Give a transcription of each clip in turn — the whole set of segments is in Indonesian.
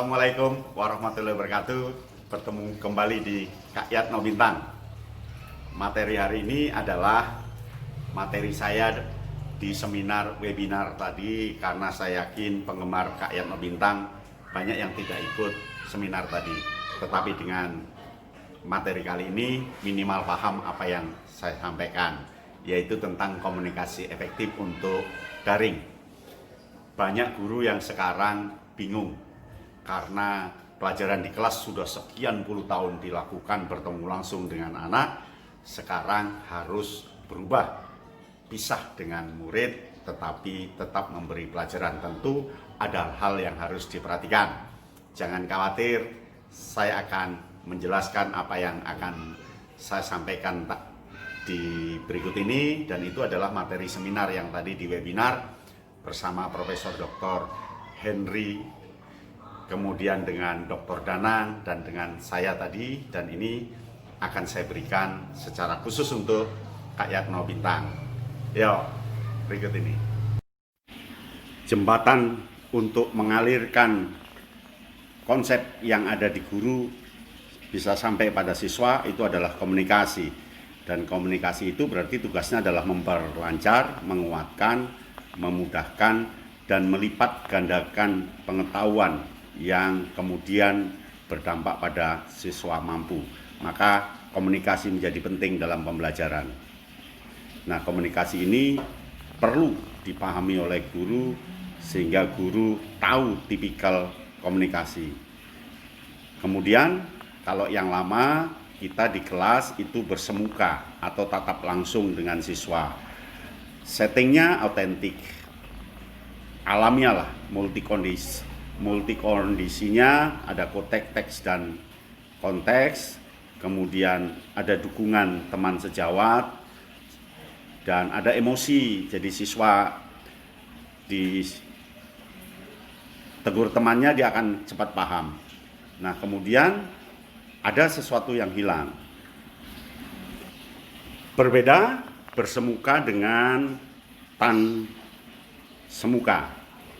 Assalamualaikum warahmatullahi wabarakatuh. Bertemu kembali di Kak Yatno Bintang. Materi hari ini adalah materi saya di seminar webinar tadi, karena saya yakin penggemar Kak Yatno Bintang banyak yang tidak ikut seminar tadi. Tetapi dengan materi kali ini minimal paham apa yang saya sampaikan, yaitu tentang komunikasi efektif untuk daring. Banyak guru yang sekarang bingung karena pelajaran di kelas sudah sekian puluh tahun dilakukan bertemu langsung dengan anak, sekarang harus berubah, pisah dengan murid tetapi tetap memberi pelajaran. Tentu ada hal yang harus diperhatikan. Jangan khawatir, saya akan menjelaskan apa yang akan saya sampaikan di berikut ini, dan itu adalah materi seminar yang tadi di webinar bersama Profesor Dr. Henry, kemudian dengan Dr. Danang, dan dengan saya tadi, dan ini akan saya berikan secara khusus untuk Kak Yatno Bintang. Yuk, berikut ini. Jembatan untuk mengalirkan konsep yang ada di guru bisa sampai pada siswa itu adalah komunikasi. Dan komunikasi itu berarti tugasnya adalah memperlancar, menguatkan, memudahkan, dan melipat gandakan pengetahuan yang kemudian berdampak pada siswa mampu. Maka komunikasi menjadi penting dalam pembelajaran. Nah, komunikasi ini perlu dipahami oleh guru sehingga guru tahu tipikal komunikasi. Kemudian kalau yang lama kita di kelas itu bersemuka atau tatap langsung dengan siswa. Settingnya autentik, alamiah lah, multikondisinya ada konteks dan konteks, kemudian ada dukungan teman sejawat, dan ada emosi. Jadi siswa ditegur temannya dia akan cepat paham. Nah, kemudian ada sesuatu yang hilang. Berbeda bersemuka dengan tan semuka.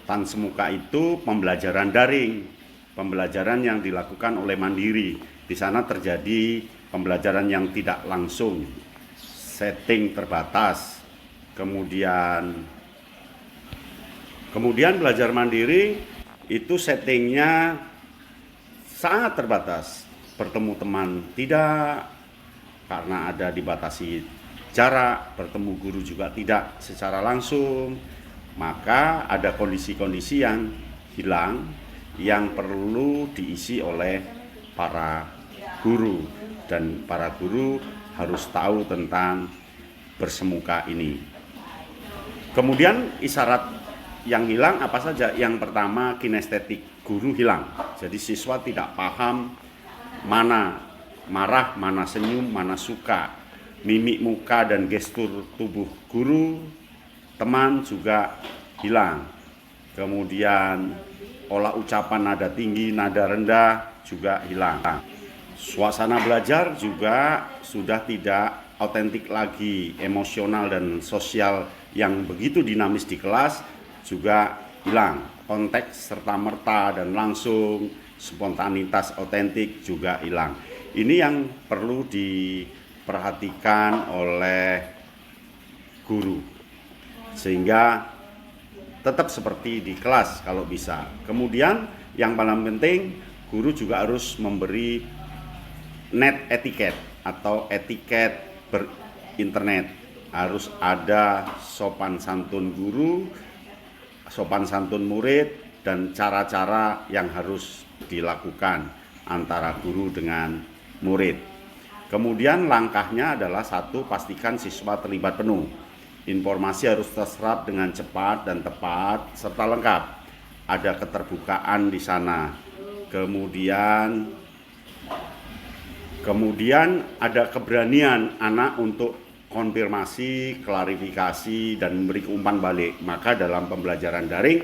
Tan semuka itu pembelajaran daring, pembelajaran yang dilakukan oleh mandiri. Di sana terjadi pembelajaran yang tidak langsung, setting terbatas. Kemudian belajar mandiri itu settingnya sangat terbatas. Bertemu teman tidak, karena ada dibatasi jarak. Bertemu guru juga tidak secara langsung. Maka ada kondisi-kondisi yang hilang yang perlu diisi oleh para guru, dan para guru harus tahu tentang bersemuka ini. Kemudian isyarat yang hilang apa saja? Yang pertama, kinestetik guru hilang. Jadi siswa tidak paham mana marah, mana senyum, mana suka. Mimik muka dan gestur tubuh guru, teman juga hilang. Kemudian olah ucapan nada tinggi, nada rendah juga hilang. Suasana belajar juga sudah tidak autentik lagi. Emosional dan sosial yang begitu dinamis di kelas juga hilang. Konteks serta-merta dan langsung, spontanitas autentik juga hilang. Ini yang perlu diperhatikan oleh guru, sehingga tetap seperti di kelas kalau bisa. Kemudian yang paling penting, guru juga harus memberi net etiquette atau etiket berinternet. Harus ada sopan santun guru, sopan santun murid, dan cara-cara yang harus dilakukan antara guru dengan murid. Kemudian langkahnya adalah satu, pastikan siswa terlibat penuh. Informasi harus terserap dengan cepat dan tepat serta lengkap. Ada keterbukaan di sana. Kemudian ada keberanian anak untuk konfirmasi, klarifikasi, dan memberi umpan balik. Maka dalam pembelajaran daring,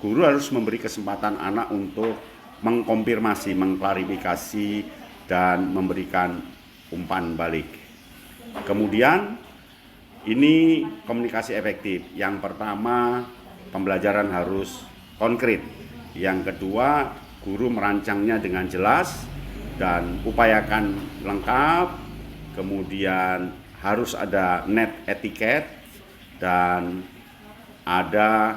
guru harus memberi kesempatan anak untuk mengkonfirmasi, mengklarifikasi, dan memberikan umpan balik. Kemudian ini komunikasi efektif. Yang pertama, pembelajaran harus konkret. Yang kedua, guru merancangnya dengan jelas dan upayakan lengkap. Kemudian harus ada net etiket dan ada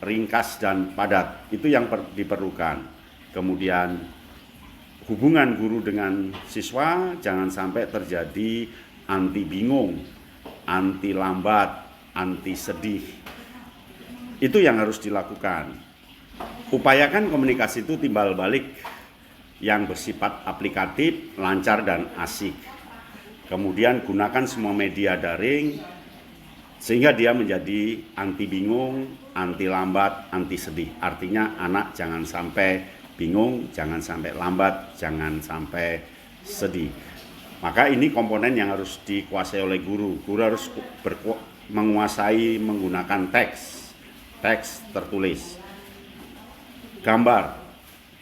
ringkas dan padat. Itu yang diperlukan. Kemudian hubungan guru dengan siswa jangan sampai terjadi anti bingung, anti lambat, anti sedih. Itu yang harus dilakukan. Upayakan komunikasi itu timbal balik yang bersifat aplikatif, lancar, dan asik. Kemudian gunakan semua media daring sehingga dia menjadi anti bingung, anti lambat, anti sedih. Artinya anak jangan sampai bingung, jangan sampai lambat, jangan sampai sedih. Maka ini komponen yang harus dikuasai oleh guru. Guru harus menguasai menggunakan teks tertulis, gambar,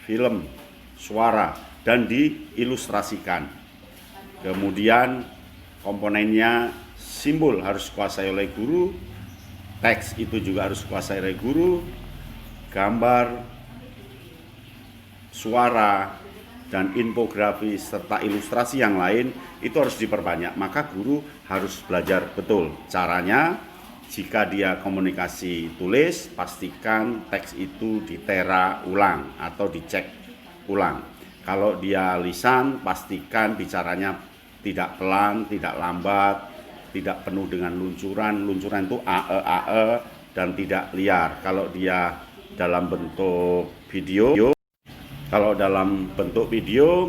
film, suara, dan diilustrasikan. Kemudian komponennya simbol harus dikuasai oleh guru, teks itu juga harus dikuasai oleh guru, gambar, suara, dan infografi serta ilustrasi yang lain itu harus diperbanyak. Maka guru harus belajar betul caranya. Jika dia komunikasi tulis, pastikan teks itu ditera ulang atau dicek ulang. Kalau dia lisan, pastikan bicaranya tidak pelan, tidak lambat, tidak penuh dengan luncuran. Luncuran itu ae dan tidak liar. Kalau dia dalam bentuk video,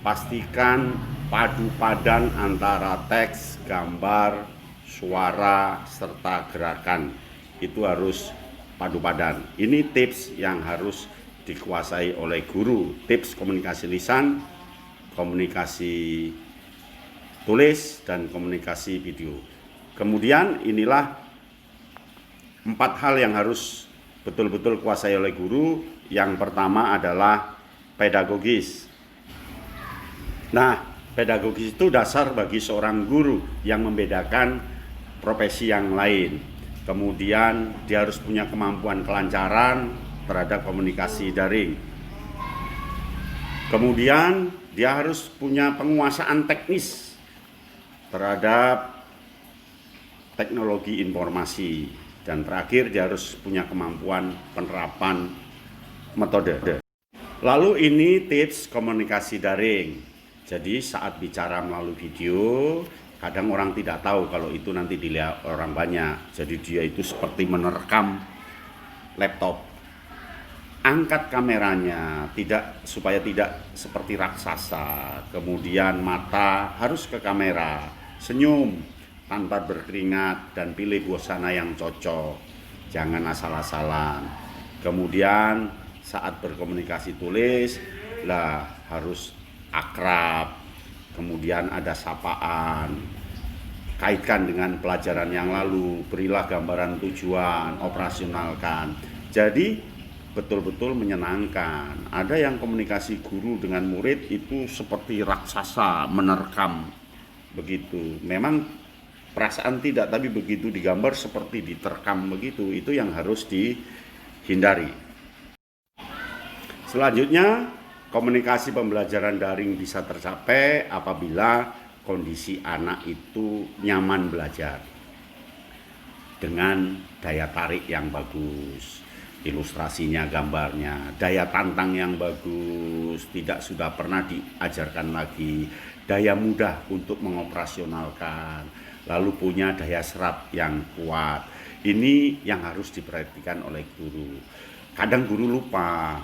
pastikan padu padan antara teks, gambar, suara, serta gerakan. Itu harus padu padan. Ini tips yang harus dikuasai oleh guru. Tips komunikasi lisan, komunikasi tulis, dan komunikasi video. Kemudian inilah 4 hal yang harus betul-betul kuasai oleh guru. Yang pertama adalah pedagogis. Nah, pedagogis itu dasar bagi seorang guru yang membedakan profesi yang lain. Kemudian dia harus punya kemampuan kelancaran terhadap komunikasi daring. Kemudian dia harus punya penguasaan teknis terhadap teknologi informasi. Dan terakhir dia harus punya kemampuan penerapan metode. Lalu ini tips komunikasi daring. Jadi saat bicara melalui video, kadang orang tidak tahu kalau itu nanti dilihat orang banyak. Jadi dia itu seperti menerkam laptop. Angkat kameranya supaya tidak seperti raksasa. Kemudian mata harus ke kamera. Senyum tanpa berkeringat dan pilih busana yang cocok. Jangan asal-asalan. Kemudian saat berkomunikasi tulis harus akrab. Kemudian ada sapaan. Kaitkan dengan pelajaran yang lalu, berilah gambaran tujuan, operasionalkan. Jadi betul-betul menyenangkan. Ada yang komunikasi guru dengan murid itu seperti raksasa, menerkam. Begitu. Memang perasaan tidak, tapi begitu digambar seperti diterkam begitu. Itu yang harus dihindari. Selanjutnya, komunikasi pembelajaran daring bisa tercapai apabila kondisi anak itu nyaman belajar dengan daya tarik yang bagus, ilustrasinya, gambarnya, daya tantang yang bagus, tidak sudah pernah diajarkan lagi, daya mudah untuk mengoperasionalkan, lalu punya daya serap yang kuat. Ini yang harus diperhatikan oleh guru. Kadang guru lupa,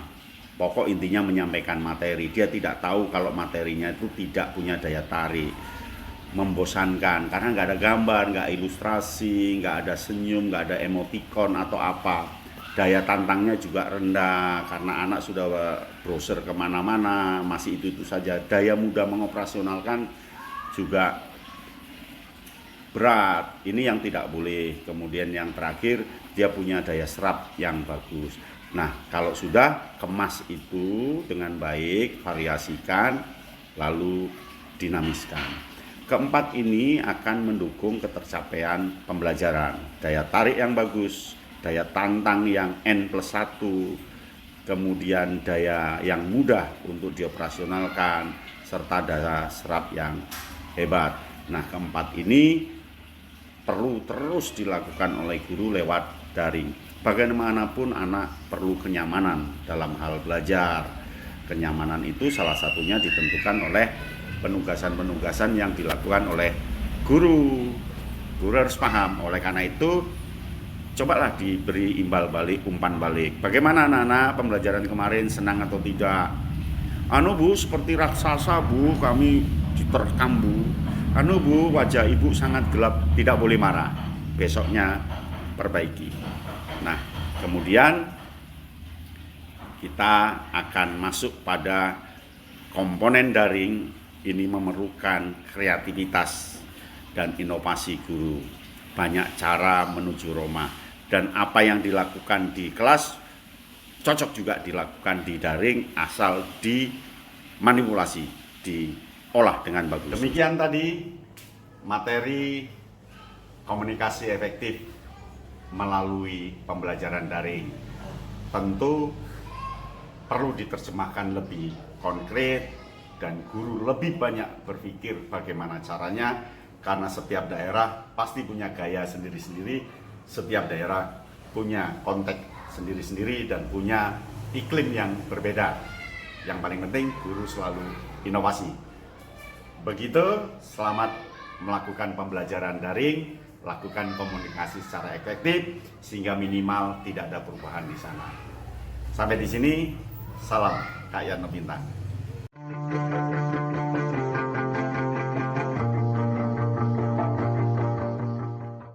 pokok intinya menyampaikan materi. Dia tidak tahu kalau materinya itu tidak punya daya tarik, membosankan karena nggak ada gambar, nggak ilustrasi, nggak ada senyum, nggak ada emoticon atau apa. Daya tantangnya juga rendah karena anak sudah browser kemana-mana, masih itu saja. Daya mudah mengoperasionalkan juga berat. Ini yang tidak boleh. Kemudian yang terakhir, dia punya daya serap yang bagus. Nah, kalau sudah, kemas itu dengan baik, variasikan, lalu dinamiskan. Keempat ini akan mendukung ketercapaian pembelajaran. Daya tarik yang bagus, daya tantang yang N+1, kemudian daya yang mudah untuk dioperasionalkan, serta daya serap yang hebat. Nah, keempat ini perlu terus dilakukan oleh guru lewat daring. Bagaimanapun anak perlu kenyamanan dalam hal belajar. Kenyamanan itu salah satunya ditentukan oleh penugasan-penugasan yang dilakukan oleh guru. Guru harus paham. Oleh karena itu, cobalah diberi imbal balik, umpan balik. Bagaimana anak-anak pembelajaran kemarin, senang atau tidak? Anu Bu, seperti raksasa Bu, kami diterkam Bu. Anu Bu, wajah ibu sangat gelap, tidak boleh marah. Besoknya perbaiki. Nah, kemudian kita akan masuk pada komponen daring. Ini memerlukan kreativitas dan inovasi guru. Banyak cara menuju Roma. Dan apa yang dilakukan di kelas cocok juga dilakukan di daring, asal dimanipulasi, diolah dengan bagus. Demikian tadi materi komunikasi efektif melalui pembelajaran daring. Tentu perlu diterjemahkan lebih konkret dan guru lebih banyak berpikir bagaimana caranya, karena setiap daerah pasti punya gaya sendiri-sendiri, setiap daerah punya konteks sendiri-sendiri dan punya iklim yang berbeda. Yang paling penting guru selalu inovasi. Begitu, selamat melakukan pembelajaran daring, lakukan komunikasi secara efektif sehingga minimal tidak ada perubahan di sana. Sampai di sini, salam Kak Yan Bintang.